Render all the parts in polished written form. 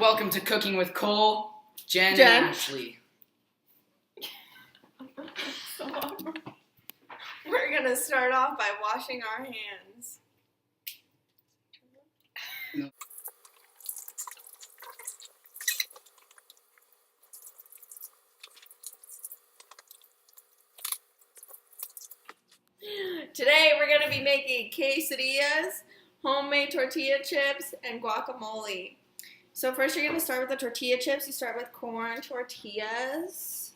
Welcome to Cooking with Cole, Jen, Jen. and Ashley. So we're going to start off by washing our hands. Today we're going to be making quesadillas, homemade tortilla chips, and guacamole. So first you're going to start with the tortilla chips. You start with corn tortillas.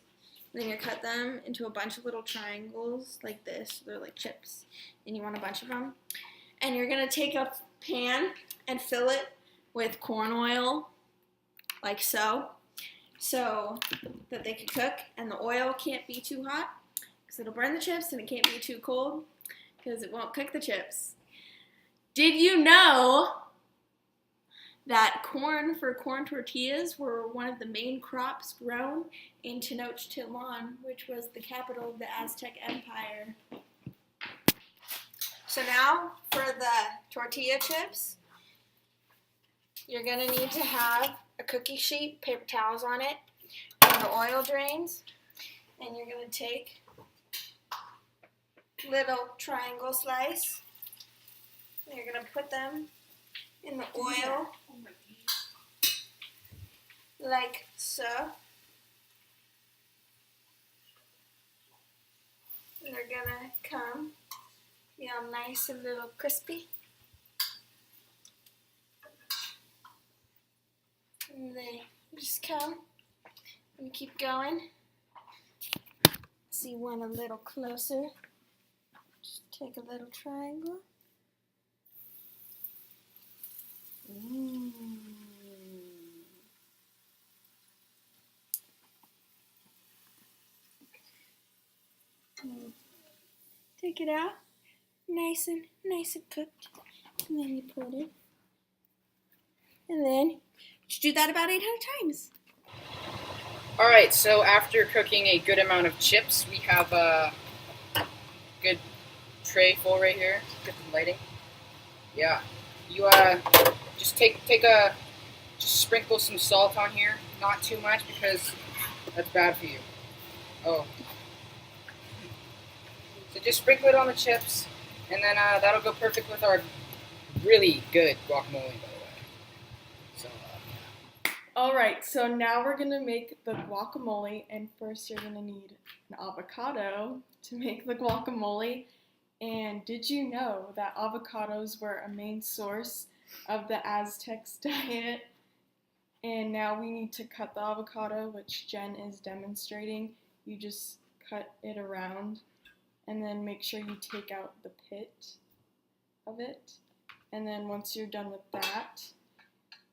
Then you cut them into a bunch of little triangles like this. They're like chips. And you want a bunch of them. And you're going to take a pan and fill it with corn oil, like so that they can cook. And the oil can't be too hot because it'll burn the chips, and it can't be too cold because it won't cook the chips. Did you know that corn tortillas were one of the main crops grown in Tenochtitlan, which was the capital of the Aztec Empire? So now for the tortilla chips, you're going to need to have a cookie sheet, paper towels on it, and the oil drains. And you're going to take little triangle slice. And you're going to put them in the oil like so. And they're going to come all nice and little crispy. And they just come and keep going. See one a little closer. Just take a little triangle. Take it out, nice and cooked, and then you put it, and then just do that about 800 times. Alright, so after cooking a good amount of chips, we have a good tray full right here. Get the lighting. Yeah. You just just sprinkle some salt on here. Not too much because that's bad for you. Oh. So just sprinkle it on the chips, and then that'll go perfect with our really good guacamole, by the way. So, Alright, so now we're going to make the guacamole, and first you're going to need an avocado to make the guacamole. And did you know that avocados were a main source of the Aztecs' diet? And now we need to cut the avocado, which Jen is demonstrating. You just cut it around, and then make sure you take out the pit of it. And then once you're done with that,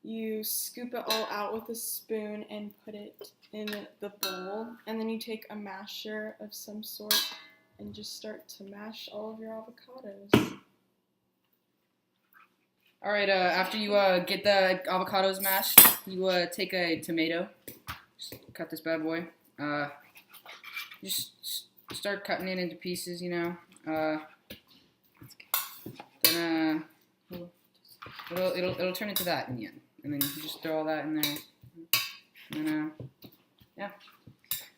you scoop it all out with a spoon and put it in the bowl. And then you take a masher of some sort and just start to mash all of your avocados. Alright, after you get the avocados mashed, you take a tomato. Just cut this bad boy. Just start cutting it into pieces, you know. Then it'll turn into that in the end. And then you just throw all that in there. And then yeah.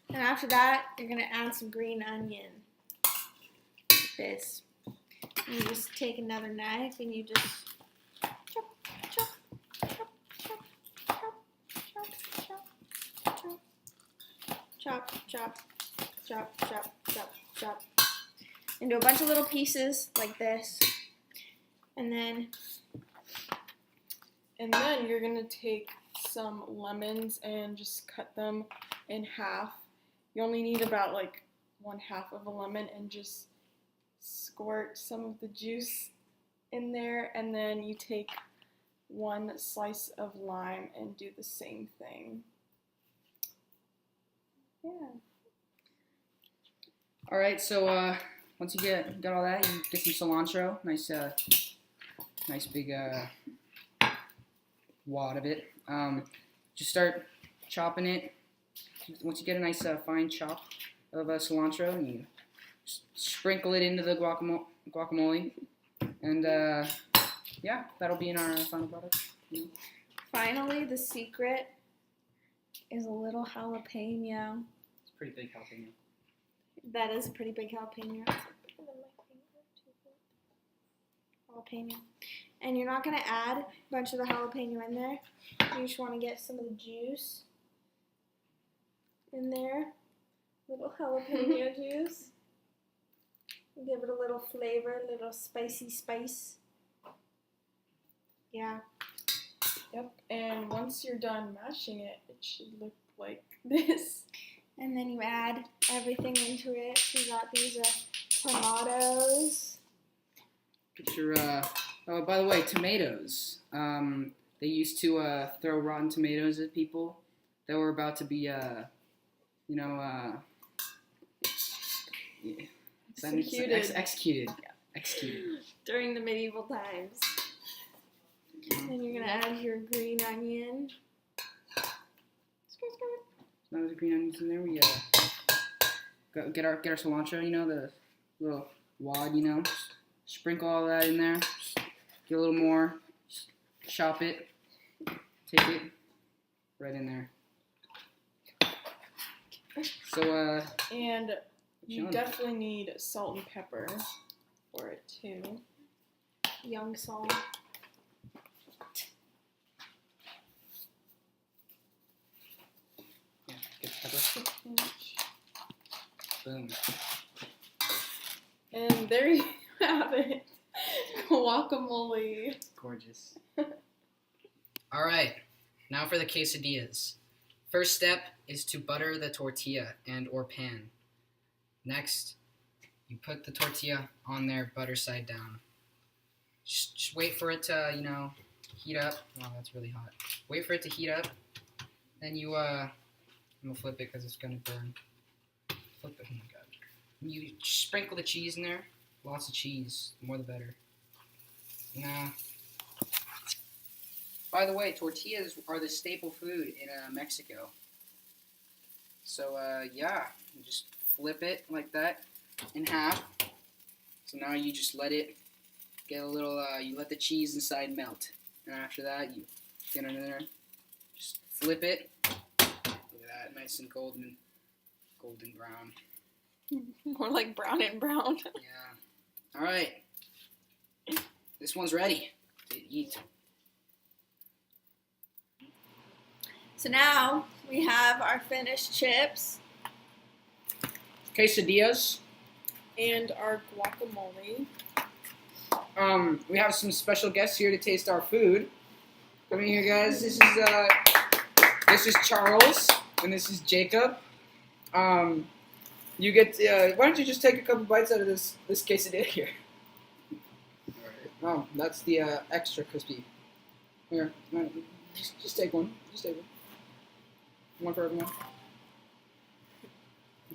And after that, you're going to add some green onion. Like this. And you just take another knife and you just chop into a bunch of little pieces like this. And then you're going to take some lemons and just cut them in half. You only need about like 1/2 of a lemon, and just squirt some of the juice in there, and then you take 1 slice of lime and do the same thing. Yeah. Alright, so once you got all that, you get some cilantro. Nice big wad of it. Just start chopping it. Once you get a nice fine chop of cilantro, and you sprinkle it into the guacamole, and yeah, that'll be in our final product. Finally, the secret is a little jalapeno. It's a pretty big jalapeno. That is a pretty big jalapeno. Jalapeno. And you're not going to add a bunch of the jalapeno in there. You just want to get some of the juice in there. Little jalapeno juice. Give it a little flavor, a little spicy spice. Yeah. Yep. And once you're done mashing it, it should look like this. And then you add everything into it. So you got these tomatoes. Get your, oh, by the way, tomatoes. They used to throw rotten tomatoes at people that were about to be, executed. Executed. During the medieval times. Then you're going to add your green onion. Now there's green onions in there. We get our cilantro, the little wad, sprinkle all that in there. Just get a little more. Just chop it. Take it right in there. So And you chilling. definitely need salt and pepper for it too. Young salt. Yeah, get the pepper. Boom. And there you have it. Guacamole. Gorgeous. All right, now for the quesadillas. First step is to butter the tortilla and or pan. Next, you put the tortilla on there, butter side down. Just wait for it to, heat up. Wow, that's really hot. Wait for it to heat up. Then you, I'm gonna flip it because it's gonna burn. Flip it, oh my god. You sprinkle the cheese in there. Lots of cheese, the more the better. Nah. By the way, tortillas are the staple food in Mexico. So, yeah, you just flip it like that in half. So now you just let it get a little, you let the cheese inside melt. And after that, you get under there, just flip it. Look at that, nice and golden brown. More like brown and brown. Yeah. All right. This one's ready to eat. So now we have our finished chips. Quesadillas. And our guacamole. We have some special guests here to taste our food. Come in here, guys. This is Charles, and this is Jacob. You get. Why don't you just take a couple bites out of this quesadilla here? Oh, that's the extra crispy. Here, just take one. Just take one. One for everyone.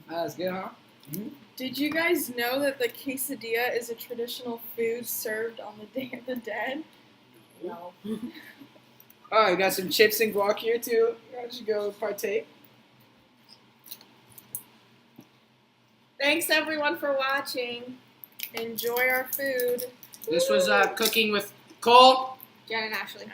That's good, huh? Mm-hmm. Did you guys know that the quesadilla is a traditional food served on the Day of the Dead? No. Oh, we got some chips and guac here too. Why don't you go partake? Thanks everyone for watching. Enjoy our food. This was cooking with Cole. Jen and Ashley.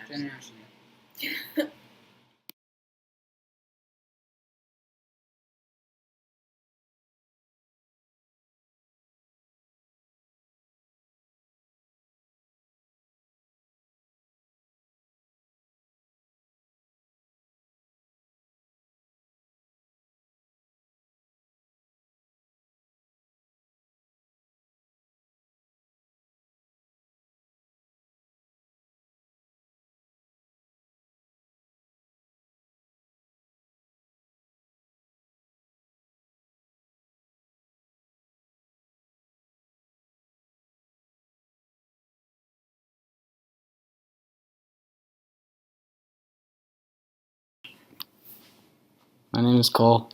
My name is Cole.